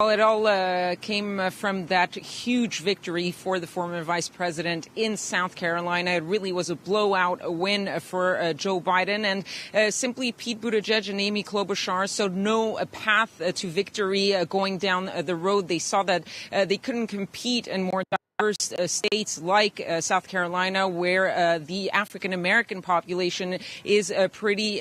Well, it all came from that huge victory for the former vice president in South Carolina. It really was a blowout win for Joe Biden, and simply Pete Buttigieg and Amy Klobuchar showed no path to victory going down the road. They saw that they couldn't compete in more diverse states like South Carolina, where the African-American population is pretty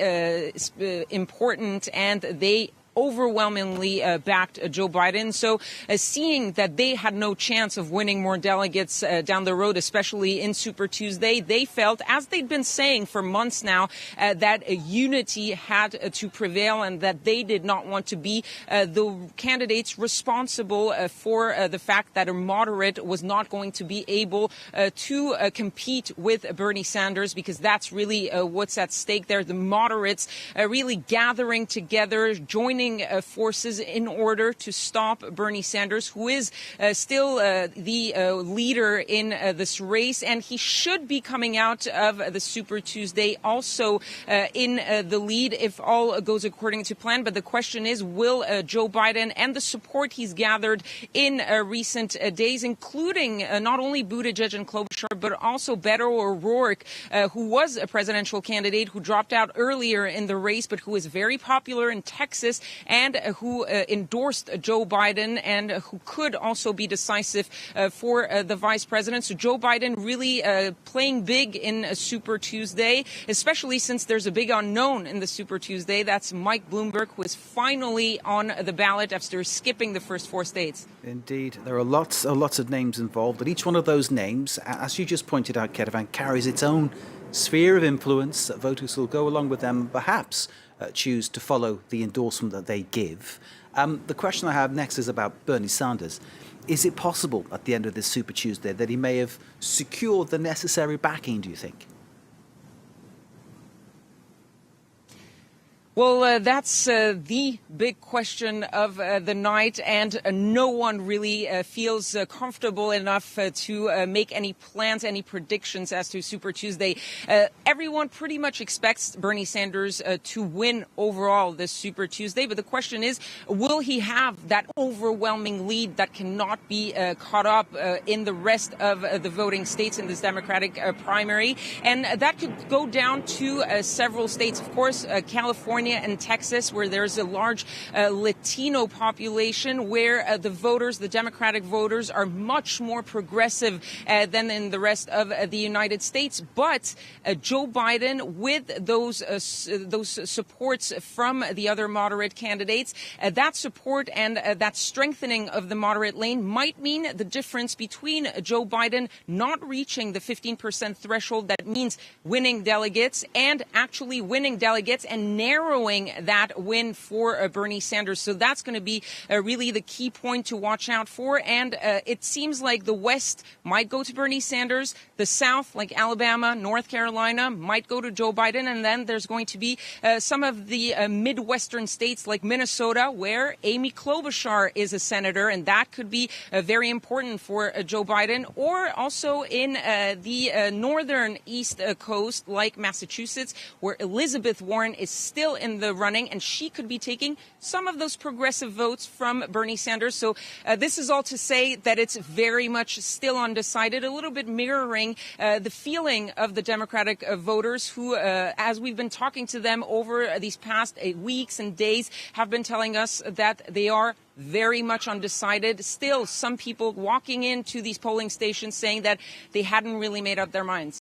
important, and they overwhelmingly backed Joe Biden. So seeing that they had no chance of winning more delegates down the road, especially in Super Tuesday, they felt, as they'd been saying for months now, that unity had to prevail and that they did not want to be the candidates responsible for the fact that a moderate was not going to be able to compete with Bernie Sanders, because that's really what's at stake there. The moderates really gathering together, joining forces in order to stop Bernie Sanders, who is still the leader in this race, and he should be coming out of the Super Tuesday also in the lead if all goes according to plan. But the question is, will Joe Biden and the support he's gathered in recent days, including not only Buttigieg and Klobuchar, but also Beto O'Rourke, who was a presidential candidate who dropped out earlier in the race, but who is very popular in Texas, and who endorsed Joe Biden, and who could also be decisive for the vice president. So Joe Biden really playing big in Super Tuesday, especially since there's a big unknown in the Super Tuesday. That's Mike Bloomberg, who is finally on the ballot after skipping the first 4 states. Indeed, there are lots of names involved, and each one of those names, as you just pointed out, Ketevan, carries its own sphere of influence. Voters will go along with them, perhaps choose to follow the endorsement that they give. The question I have next is about Bernie Sanders. Is it possible at the end of this Super Tuesday that he may have secured the necessary backing, do you think? Well, that's the big question of the night, and no one really feels comfortable enough to make any plans, any predictions as to Super Tuesday. Everyone pretty much expects Bernie Sanders to win overall this Super Tuesday, but the question is, will he have that overwhelming lead that cannot be caught up in the rest of the voting states in this Democratic primary? And that could go down to several states, of course, California and Texas, where there's a large Latino population, where the Democratic voters are much more progressive than in the rest of the United States. But Joe Biden, with those supports from the other moderate candidates, that support and that strengthening of the moderate lane might mean the difference between Joe Biden not reaching the 15% threshold, that means winning delegates, and actually winning delegates and narrowing that win for Bernie Sanders. So that's going to be really the key point to watch out for. And it seems like the West might go to Bernie Sanders. The South, like Alabama, North Carolina, might go to Joe Biden. And then there's going to be some of the Midwestern states like Minnesota, where Amy Klobuchar is a senator. And that could be very important for Joe Biden. Or also in the northern East Coast, like Massachusetts, where Elizabeth Warren is still in the running, and she could be taking some of those progressive votes from Bernie Sanders. So this is all to say that it's very much still undecided, a little bit mirroring the feeling of the Democratic voters who, as we've been talking to them over these past weeks and days, have been telling us that they are very much undecided. Still, some people walking into these polling stations saying that they hadn't really made up their minds.